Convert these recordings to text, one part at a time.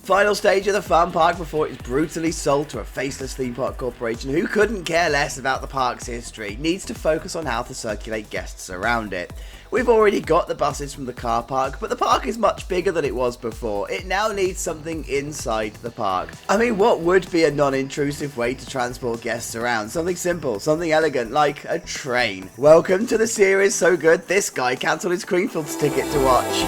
Final stage of the fun park before it's brutally sold to a faceless theme park corporation who couldn't care less about the park's history, needs to focus on how to circulate guests around it. We've already got the buses from the car park, but the park is much bigger than it was before. It now needs something inside the park. I mean, what would be a non-intrusive way to transport guests around? Something simple, something elegant, like a train. Welcome to the series so good this guy cancelled his Creamfields ticket to watch.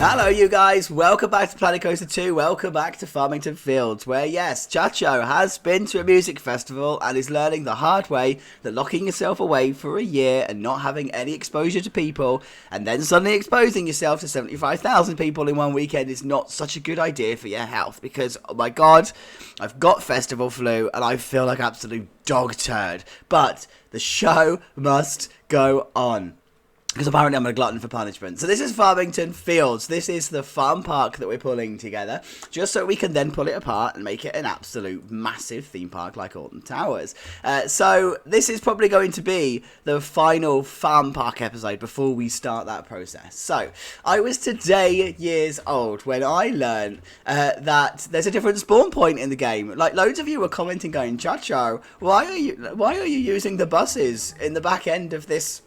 Hello you guys, welcome back to Planet Coaster 2, welcome back to Farmington Fields, where yes, Chacho has been to a music festival and is learning the hard way that locking yourself away for a year and not having any exposure to people, and then suddenly exposing yourself to 75,000 people in one weekend is not such a good idea for your health, because, oh my god, I've got festival flu and I feel like absolute dog turd, but the show must go on. Because apparently I'm a glutton for punishment. So this is Farmington Fields. This is the farm park that we're pulling together, just so we can then pull it apart and make it an absolute massive theme park like Alton Towers. So this is probably going to be the final farm park episode before we start that process. So I was today years old when I learned that there's a different spawn point in the game. Like loads of you were commenting going, Chacho, why are you using the buses in the back end of this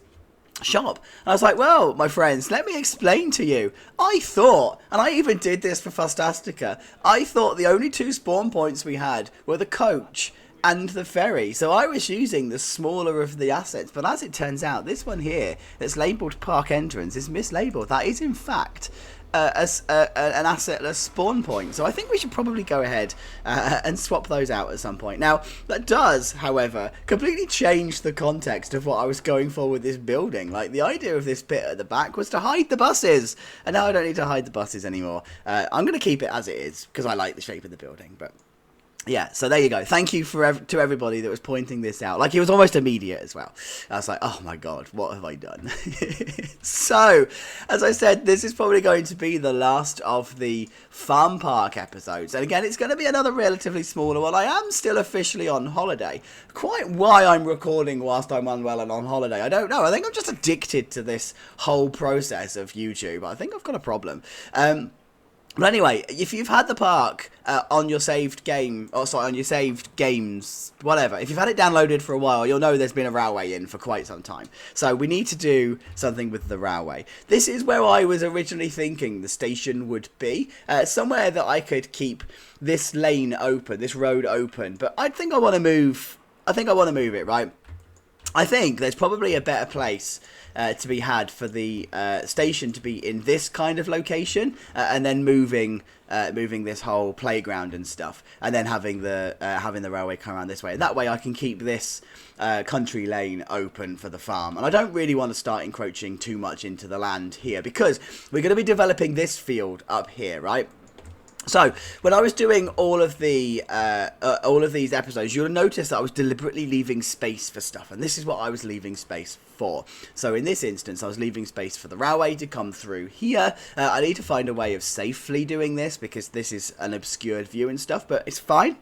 shop? And I was like, well, my friends, let me explain to you. I thought, and I even did this for Fustastica, I thought the only two spawn points we had were the coach and the ferry. So I was using the smaller of the assets, but as it turns out, this one here that's labelled park entrance is mislabelled. That is in fact an assetless spawn point. So I think we should probably go ahead and swap those out at some point. Now, that does, however, completely change the context of what I was going for with this building. Like, the idea of this bit at the back was to hide the buses, and now I don't need to hide the buses anymore. I'm going to keep it as it is, because I like the shape of the building, but yeah, so there you go. Thank you to everybody that was pointing this out. Like, it was almost immediate as well. I was like, oh my god, what have I done? So, as I said, this is probably going to be the last of the farm park episodes. And again, it's going to be another relatively smaller one. I am still officially on holiday. Quite why I'm recording whilst I'm unwell and on holiday, I don't know. I think I'm just addicted to this whole process of YouTube. I think I've got a problem. But anyway, if you've had the park on your saved game, or sorry, on your saved games, whatever, if you've had it downloaded for a while, you'll know there's been a railway in for quite some time. So we need to do something with the railway. This is where I was originally thinking the station would be, somewhere that I could keep this lane open, this road open. But I think I want to move. It, right? I think there's probably a better place to be had for the station to be in this kind of location, and then moving this whole playground and stuff, and then having the railway come around this way. That way I can keep this country lane open for the farm, and I don't really want to start encroaching too much into the land here, because we're going to be developing this field up here, right? So, when I was doing all of these episodes, you'll notice that I was deliberately leaving space for stuff, and this is what I was leaving space for. So, in this instance, I was leaving space for the railway to come through here. I need to find a way of safely doing this, because this is an obscured view and stuff, but it's fine.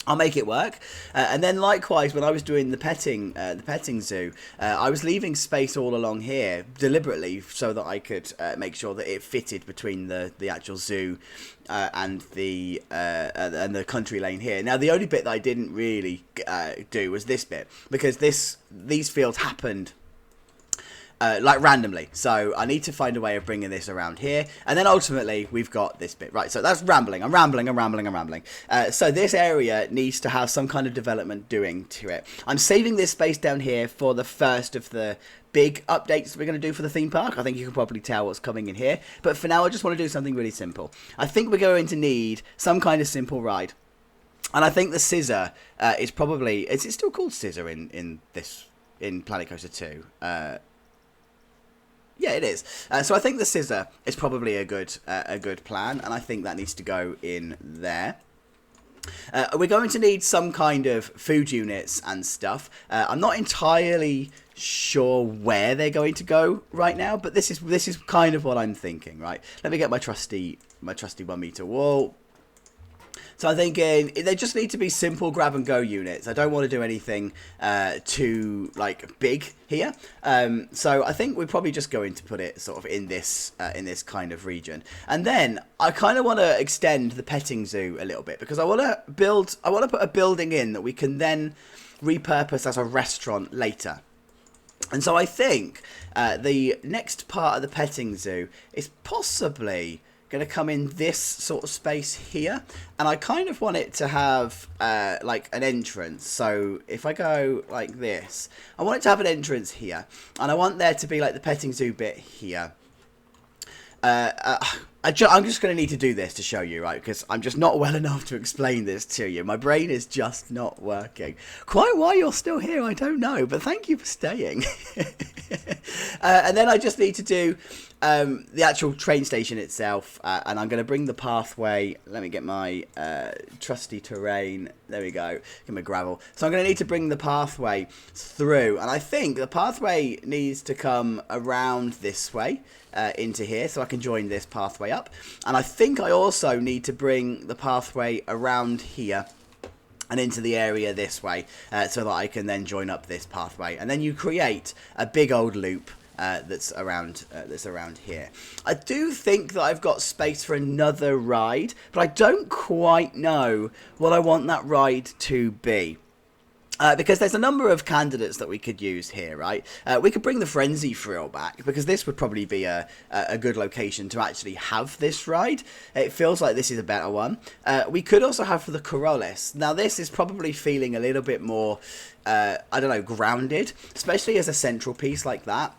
I'll make it work. And then likewise, when I was doing the petting zoo, I was leaving space all along here deliberately so that I could make sure that it fitted between the actual zoo and the country lane here. Now, the only bit that I didn't really do was this bit, because these fields happened like randomly, so I need to find a way of bringing this around here, and then ultimately we've got this bit, right? So that's rambling. I'm rambling. So this area needs to have some kind of development doing to it. I'm saving this space down here for the first of the big updates we're going to do for the theme park. I think you can probably tell what's coming in here, but for now I just want to do something really simple. I think we're going to need some kind of simple ride, and I think the scissor is probably, is it still called scissor in Planet Coaster 2? Yeah, it is. So I think the scissor is probably a good plan, and I think that needs to go in there. We're going to need some kind of food units and stuff. I'm not entirely sure where they're going to go right now, but this is kind of what I'm thinking. Right, let me get my trusty 1 meter wall. So I'm thinking they just need to be simple grab and go units. I don't want to do anything too like big here. So I think we're probably just going to put it sort of in this kind of region. And then I kind of want to extend the petting zoo a little bit because I want to put a building in that we can then repurpose as a restaurant later. And so I think the next part of the petting zoo is possibly going to come in this sort of space here, and I kind of want it to have like an entrance. So if I go like this, I want it to have an entrance here, and I want there to be like the petting zoo bit here. I'm just going to need to do this to show you, right? Because I'm just not well enough to explain this to you. My brain is just not working. Quite why you're still here, I don't know, but thank you for staying. And then I just need to do the actual train station itself, and I'm going to bring the pathway. Let me get my trusty terrain. There we go. Get my gravel. So I'm going to need to bring the pathway through, and I think the pathway needs to come around this way. Into here so I can join this pathway up, and I think I also need to bring the pathway around here and into the area this way so that I can then join up this pathway, and then you create a big old loop that's around here. I do think that I've got space for another ride, but I don't quite know what I want that ride to be. Because there's a number of candidates that we could use here, right? We could bring the Frenzy Thrill back, because this would probably be a good location to actually have this ride. It feels like this is a better one. We could also have for the Corollis. Now, this is probably feeling a little bit more, I don't know, grounded, especially as a central piece like that.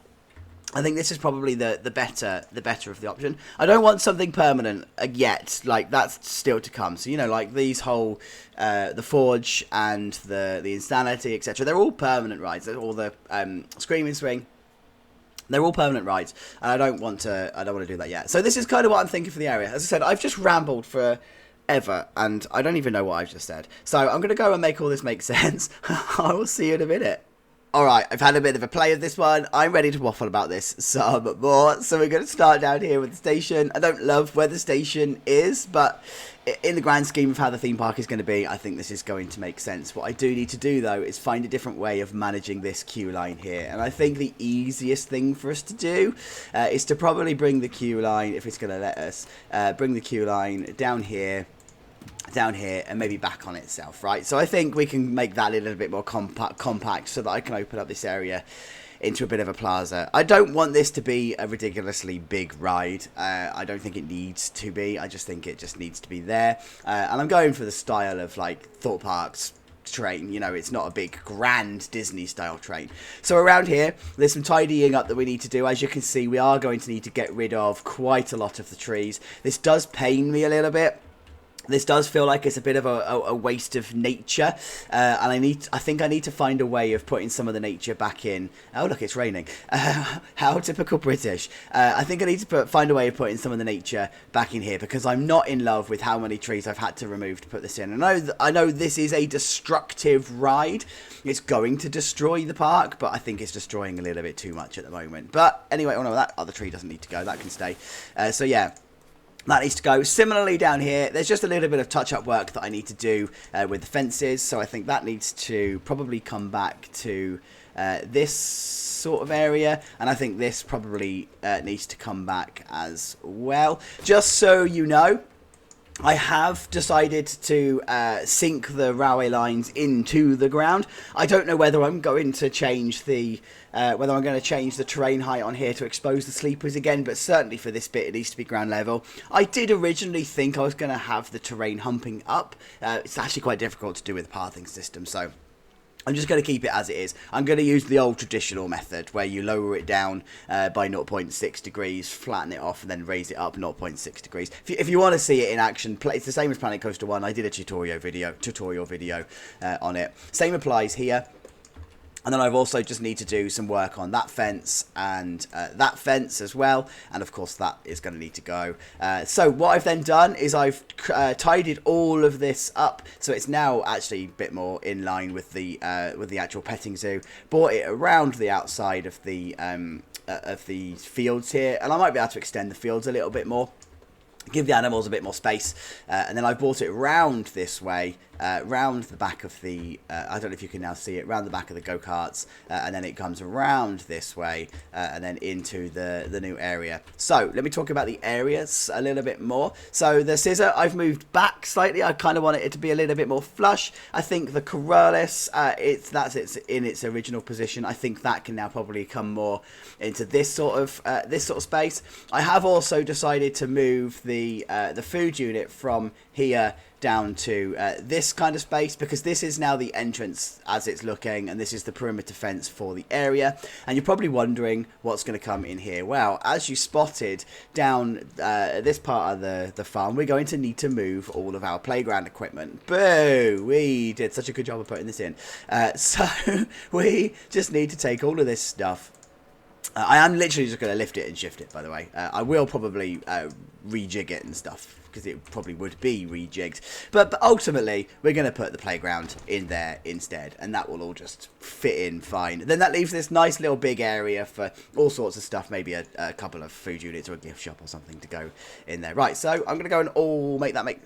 I think this is probably the better of the option. I don't want something permanent yet, like that's still to come. So, you know, like these whole the Forge and the Insanity, etc. They're all permanent rides. All the Screaming Swing. They're all permanent rides, and I don't want to do that yet. So this is kind of what I'm thinking for the area. As I said, I've just rambled for ever, and I don't even know what I've just said. So I'm going to go and make all this make sense. I will see you in a minute. Alright, I've had a bit of a play of this one. I'm ready to waffle about this some more. So we're going to start down here with the station. I don't love where the station is, but in the grand scheme of how the theme park is going to be, I think this is going to make sense. What I do need to do, though, is find a different way of managing this queue line here. And I think the easiest thing for us to do is to probably bring the queue line, if it's going to let us, bring the queue line down here, and maybe back on itself, right? So I think we can make that a little bit more compact so that I can open up this area into a bit of a plaza. I don't want this to be a ridiculously big ride. I don't think it needs to be. I just think it just needs to be there. And I'm going for the style of like Thorpe Park's train. You know, it's not a big grand Disney style train. So around here there's some tidying up that we need to do. As you can see, we are going to need to get rid of quite a lot of the trees. This does pain me a little bit. This does feel like it's a bit of a waste of nature, and I think I need to find a way of putting some of the nature back in. Oh, look, it's raining. How typical British. I think I need to find a way of putting some of the nature back in here, because I'm not in love with how many trees I've had to remove to put this in. I know this is a destructive ride. It's going to destroy the park, but I think it's destroying a little bit too much at the moment. But anyway, oh no, that other tree doesn't need to go. That can stay. So yeah. That needs to go. Similarly down here, there's just a little bit of touch-up work that I need to do with the fences. So I think that needs to probably come back to this sort of area. And I think this probably needs to come back as well. Just so you know, I have decided to sink the railway lines into the ground. I don't know whether I'm going to change the terrain height on here to expose the sleepers again, but certainly for this bit it needs to be ground level. I did originally think I was going to have the terrain humping up. It's actually quite difficult to do with the pathing system, so I'm just going to keep it as it is. I'm going to use the old traditional method where you lower it down by 0.6 degrees, flatten it off, and then raise it up 0.6 degrees. If you want to see it in action, it's the same as Planet Coaster 1. I did a tutorial video on it. Same applies here. And then I've also just need to do some work on that fence and that fence as well. And of course that is going to need to go. So what I've then done is I've tidied all of this up. So it's now actually a bit more in line with the actual petting zoo. Brought it around the outside of the fields here. And I might be able to extend the fields a little bit more. give the animals a bit more space, and then I brought it round this way, round the back of the, I don't know if you can now see it, round the back of the go-karts, and then it comes around this way, and then into the new area. So, let me talk about the areas a little bit more. So, the scissor, I've moved back slightly. I kind of want it to be a little bit more flush. I think the Corrales, it's in its original position. I think that can now probably come more into this sort of space. I have also decided to move the food unit from here down to this kind of space, because this is now the entrance as it's looking, and this is the perimeter fence for the area. And you're probably wondering what's going to come in here. Well, as you spotted down this part of the farm, we're going to need to move all of our playground equipment. Boo! We did such a good job of putting this in. So we just need to take all of this stuff. I am literally just going to lift it and shift it, by the way. I will probably rejig it and stuff, because it probably would be rejigged. But ultimately, we're going to put the playground in there instead, and that will all just fit in fine. Then that leaves this nice little big area for all sorts of stuff, maybe a couple of food units or a gift shop or something to go in there. Right, so I'm going to go and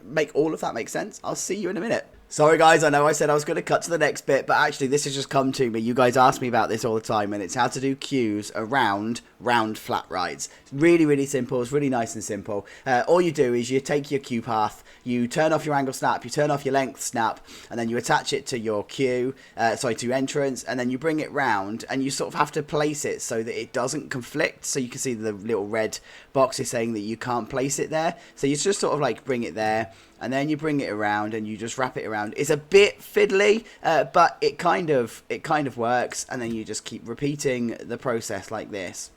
make all of that make sense. I'll see you in a minute. Sorry guys, I know I said I was going to cut to the next bit, but actually this has just come to me. You guys ask me about this all the time, and it's how to do queues around round flat rides. It's really, really simple. It's really nice and simple. All you do is you take your queue path, you turn off your angle snap, you turn off your length snap, and then you attach it to your queue, to your entrance, and then you bring it round, and you sort of have to place it so that it doesn't conflict. So you can see the little red box is saying that you can't place it there. So you just sort of like bring it there, and then you bring it around and you just wrap it around. It's a bit fiddly, but it kind of works. And then you just keep repeating the process like this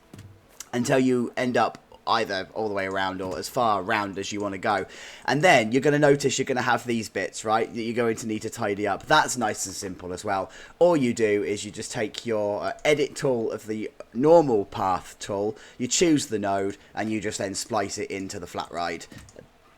until you end up either all the way around or as far around as you want to go. And then you're going to notice you're going to have these bits, right, that you're going to need to tidy up. That's nice and simple as well. All you do is you just take your edit tool of the normal path tool, you choose the node, and you just then splice it into the flat ride.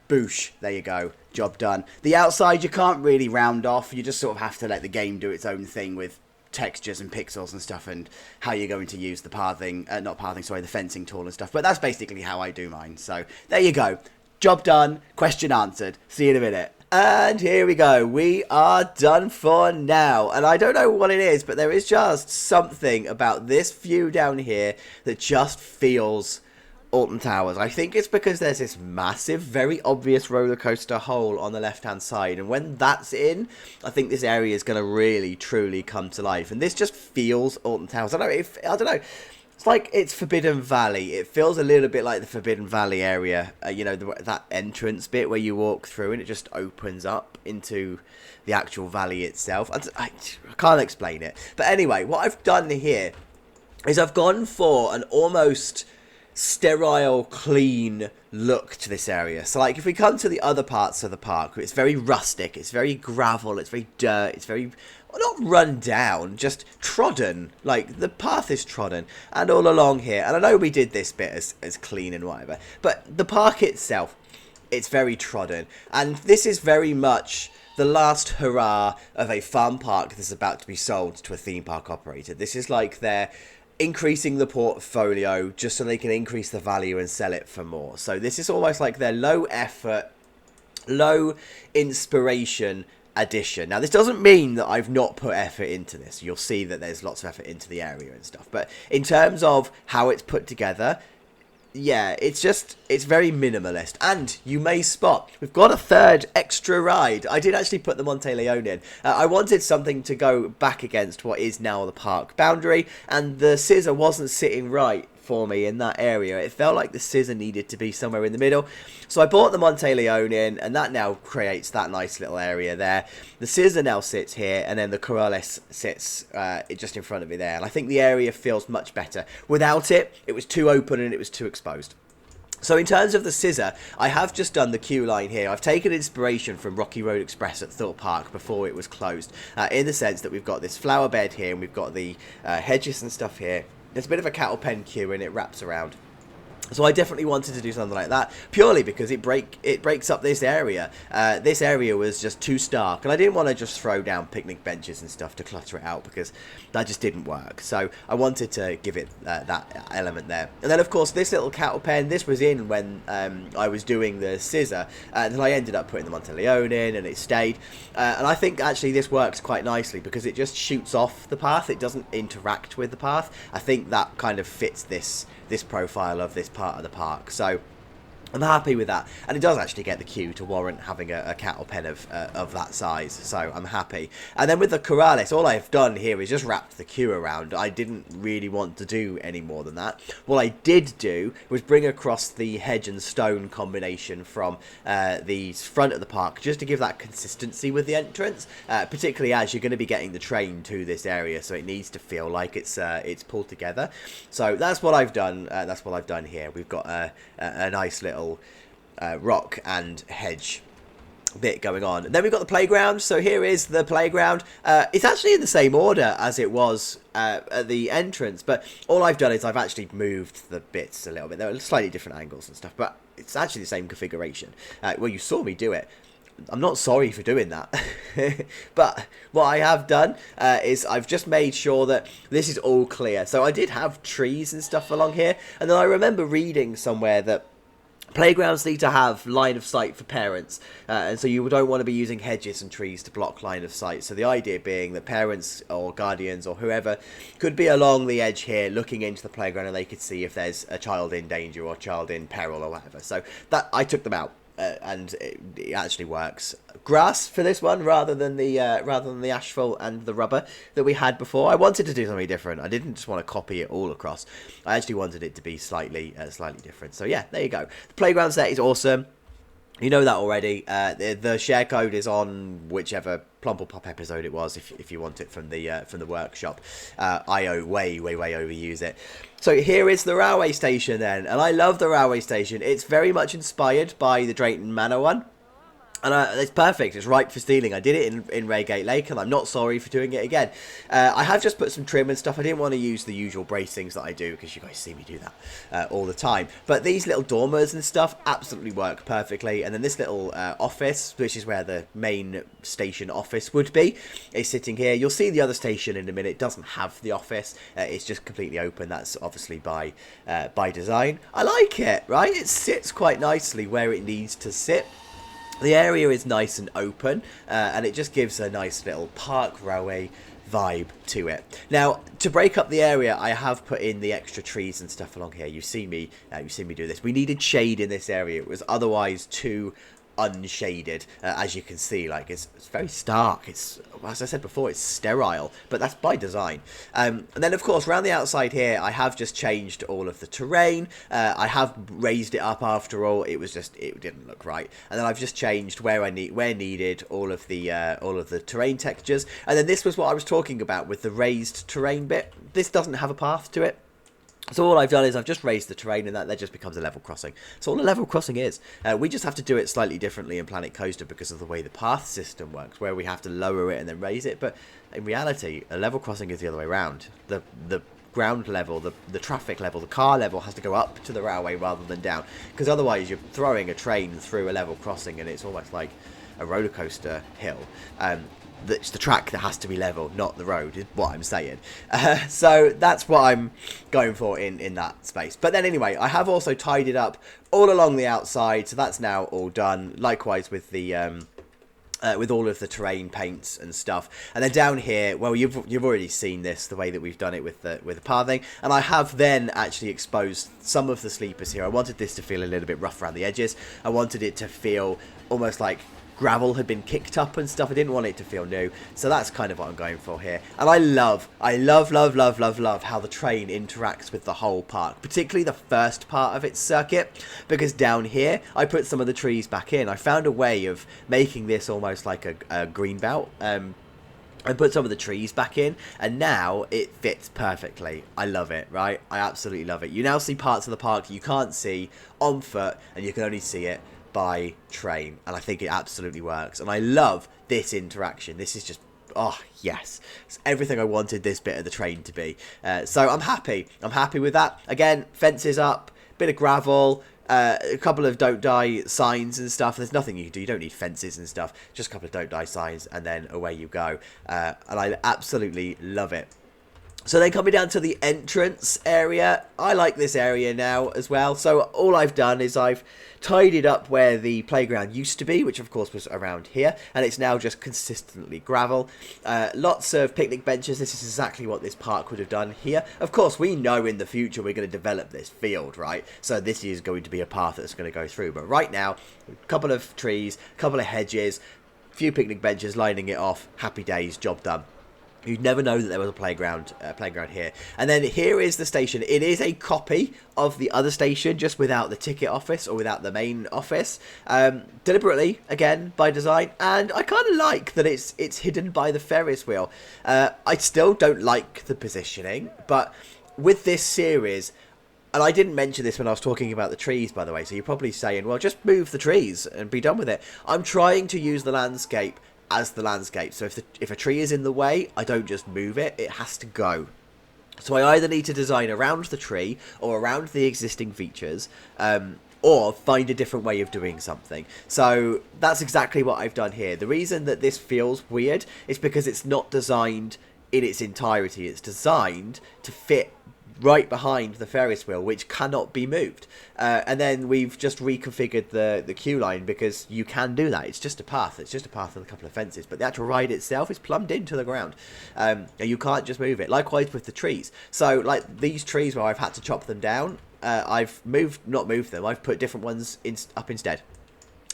Boosh, there you go, job done. The outside you can't really round off, you just sort of have to let the game do its own thing with textures and pixels and stuff, and how you're going to use the the fencing tool and stuff. But that's basically how I do mine. So there you go, job done, question answered. See you in a minute. And here we go, we are done for now. And I don't know what it is, but there is just something about this view down here that just feels Alton Towers. I think it's because there's this massive, very obvious roller coaster hole on the left hand side, and when that's in, I think this area is going to really truly come to life. And this just feels Alton Towers. I don't know. It's like it's Forbidden Valley. It feels a little bit like the Forbidden Valley area. You know, that entrance bit where you walk through and it just opens up into the actual valley itself. I can't explain it. But anyway, what I've done here is I've gone for an almost sterile, clean look to this area. So like if we come to the other parts of the park, it's very rustic, it's very gravel, it's very dirt, it's very, not run down, just trodden. Like the path is trodden, and all along here, and I know we did this bit as clean and whatever, but the park itself, it's very trodden, and this is very much the last hurrah of a farm park that's about to be sold to a theme park operator. This is like their increasing the portfolio just so they can increase the value and sell it for more. So this is almost like their low effort, low inspiration addition. Now this doesn't mean that I've not put effort into this. You'll see that there's lots of effort into the area and stuff. But in terms of how it's put together, yeah, it's very minimalist. And you may spot, we've got a third extra ride. I did actually put the Monte Leone in. I wanted something to go back against what is now the park boundary, and the scissor wasn't sitting right for me in that area. It felt like the scissor needed to be somewhere in the middle. So I bought the Monte Leone in, and that now creates that nice little area there. The scissor now sits here, and then the Corrales sits just in front of me there. And I think the area feels much better. Without it, it was too open and it was too exposed. So in terms of the scissor, I have just done the queue line here. I've taken inspiration from Rocky Road Express at Thorpe Park before it was closed, in the sense that we've got this flower bed here, and we've got the hedges and stuff here. There's a bit of a cattle pen queue, and it wraps around. So I definitely wanted to do something like that, purely because it breaks up this area. This area was just too stark, and I didn't want to just throw down picnic benches and stuff to clutter it out, because that just didn't work. So I wanted to give it that element there. And then, of course, this little cattle pen, this was in when I was doing the scissor, and then I ended up putting the Monteleone in, and it stayed. And I think, actually, this works quite nicely, because it just shoots off the path. It doesn't interact with the path. I think that kind of fits this profile of this part of the park. So I'm happy with that, and it does actually get the queue to warrant having a cattle pen of that size, so I'm happy. And then with the corrales, all I've done here is just wrapped the queue around. I didn't really want to do any more than that. What I did do was bring across the hedge and stone combination from the front of the park, just to give that consistency with the entrance, particularly as you're going to be getting the train to this area, so it needs to feel like it's pulled together. So that's what I've done. That's what I've done here. We've got a nice little rock and hedge bit going on. And then we've got the playground. So here is the playground. It's actually in the same order as it was at the entrance, but all I've done is I've actually moved the bits a little bit. There are slightly different angles and stuff, but it's actually the same configuration. Well, you saw me do it. I'm not sorry for doing that. But what I have done is I've just made sure that this is all clear. So I did have trees and stuff along here, and then I remember reading somewhere that playgrounds need to have line of sight for parents, and so you don't want to be using hedges and trees to block line of sight. So the idea being that parents or guardians or whoever could be along the edge here looking into the playground, and they could see if there's a child in danger or a child in peril or whatever. So that I took them out. And it actually works. Grass for this one rather than the asphalt and the rubber that we had before. I wanted to do something different. I didn't just want to copy it all across. I actually wanted it to be slightly different. So yeah, there you go. The playground set is awesome. You know that already. The share code is on whichever Plump or Pop episode it was, if you want it from the workshop. I way overuse it. So here is the railway station then, and I love the railway station. It's very much inspired by the Drayton Manor one. And it's perfect. It's ripe for stealing. I did it in Reigate Lake, and I'm not sorry for doing it again. I have just put some trim and stuff. I didn't want to use the usual bracings that I do, because you guys see me do that all the time. But these little dormers and stuff absolutely work perfectly. And then this little office, which is where the main station office would be, is sitting here. You'll see the other station in a minute. It doesn't have the office. It's just completely open. That's obviously by design. I like it, right? It sits quite nicely where it needs to sit. The area is nice and open, and it just gives a nice little park railway vibe to it. Now, to break up the area, I have put in the extra trees and stuff along here. You see me do this. We needed shade in this area. It was otherwise too unshaded, as you can see. Like it's very stark. It's, as I said before, it's sterile, but that's by design. And then of course around the outside here I have just changed all of the terrain. I have raised it up after all. It didn't look right, and then I've just changed where needed all of the terrain textures. And then this was what I was talking about with the raised terrain bit. This doesn't have a path to it. So all I've done is I've just raised the terrain, and that just becomes a level crossing. So all a level crossing is. We just have to do it slightly differently in Planet Coaster because of the way the path system works, where we have to lower it and then raise it. But in reality, a level crossing is the other way around. The ground level, the traffic level, the car level has to go up to the railway rather than down. Because otherwise you're throwing a train through a level crossing, and it's almost like a roller coaster hill. It's the track that has to be level, not the road, is what I'm saying. So that's what I'm going for in that space. But then anyway, I have also tidied up all along the outside, so that's now all done. Likewise with the with all of the terrain paints and stuff. And then down here, well, you've already seen this, the way that we've done it with the pathing. And I have then actually exposed some of the sleepers here. I wanted this to feel a little bit rough around the edges. I wanted it to feel almost like gravel had been kicked up and stuff. I didn't want it to feel new, so that's kind of what I'm going for here. And I love how the train interacts with the whole park, particularly the first part of its circuit, because down here I put some of the trees back in. I found a way of making this almost like a green belt. I put some of the trees back in, and now it fits perfectly. I love it, right? I absolutely love it. You now see parts of the park you can't see on foot, and you can only see it by train, and I think it absolutely works. And I love this interaction. This is just, oh yes, it's everything I wanted this bit of the train to be. So I'm happy with that. Again, fences up, bit of gravel, a couple of don't die signs and stuff. There's nothing you can do. You don't need fences and stuff. Just a couple of don't die signs, and then away you go. And I absolutely love it. So then coming down to the entrance area, I like this area now as well. So all I've done is I've tidied up where the playground used to be, which of course was around here, and it's now just consistently gravel. Lots of picnic benches. This is exactly what this park would have done here. Of course, we know in the future we're going to develop this field, right? So this is going to be a path that's going to go through. But right now, a couple of trees, a couple of hedges, a few picnic benches lining it off. Happy days, job done. You'd never know that there was a playground here. And then here is the station. It is a copy of the other station, just without the ticket office or without the main office. Deliberately, again, by design. And I kind of like that it's hidden by the Ferris wheel. I still don't like the positioning, but with this series... And I didn't mention this when I was talking about the trees, by the way, so you're probably saying, well, just move the trees and be done with it. I'm trying to use the landscape as the landscape. So if a tree is in the way, I don't just move it, it has to go. So I either need to design around the tree or around the existing features, or find a different way of doing something. So that's exactly what I've done here. The reason that this feels weird is because it's not designed in its entirety. It's designed to fit right behind the Ferris wheel, which cannot be moved. And then we've just reconfigured the queue line, because you can do that. It's just a path. It's just a path with a couple of fences. But the actual ride itself is plumbed into the ground. And you can't just move it. Likewise with the trees. So, like these trees where I've had to chop them down, I've not moved them. I've put different ones up instead.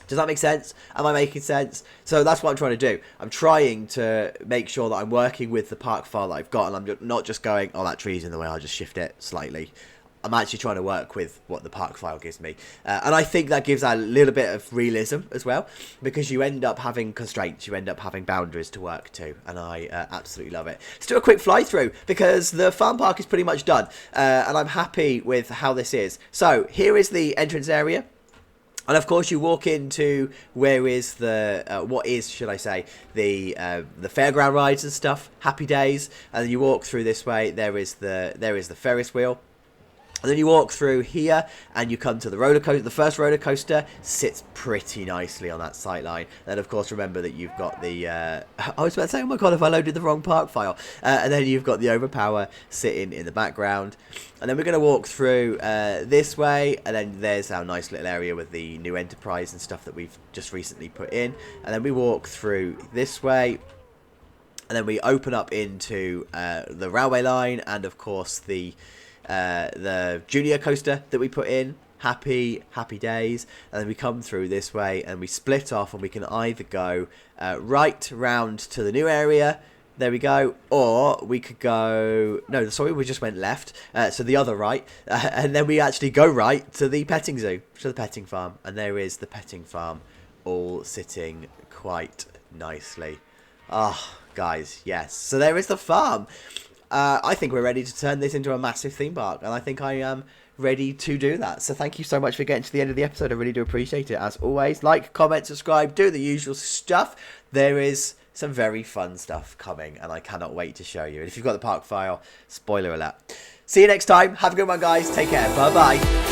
Does that make sense? Am I making sense? So that's what I'm trying to do. I'm trying to make sure that I'm working with the park file that I've got, and I'm not just going, oh, that tree's in the way, I'll just shift it slightly. I'm actually trying to work with what the park file gives me. And I think that gives a little bit of realism as well, because you end up having constraints, you end up having boundaries to work to, and I absolutely love it. Let's do a quick fly through, because the farm park is pretty much done, and I'm happy with how this is. So here is the entrance area. And of course, you walk into where is the should I say, the fairground rides and stuff. Happy days. And then you walk through this way. There is the Ferris wheel. And then you walk through here and you come to the roller coaster. The first roller coaster sits pretty nicely on that sight line. Then, of course, remember that you've got the... I was about to say, oh my god, if I loaded the wrong park file. And then you've got the overpower sitting in the background. And then we're going to walk through this way. And then there's our nice little area with the new Enterprise and stuff that we've just recently put in. And then we walk through this way. And then we open up into the railway line and, of course, the junior coaster that we put in. Happy days. And then we come through this way and we split off, and we can either go right round to the new area, there we go, or we could go, no, sorry, we just went left, so the other right, and then we actually go right to the petting zoo, to the petting farm. And there is the petting farm, all sitting quite nicely. Oh, guys, yes, so there is the farm. I think we're ready to turn this into a massive theme park, and I think I am ready to do that. So thank you so much for getting to the end of the episode. I really do appreciate it. As always, like, comment, subscribe, do the usual stuff. There is some very fun stuff coming, and I cannot wait to show you. And if you've got the park file, spoiler alert. See you next time. Have a good one, guys. Take care. Bye-bye.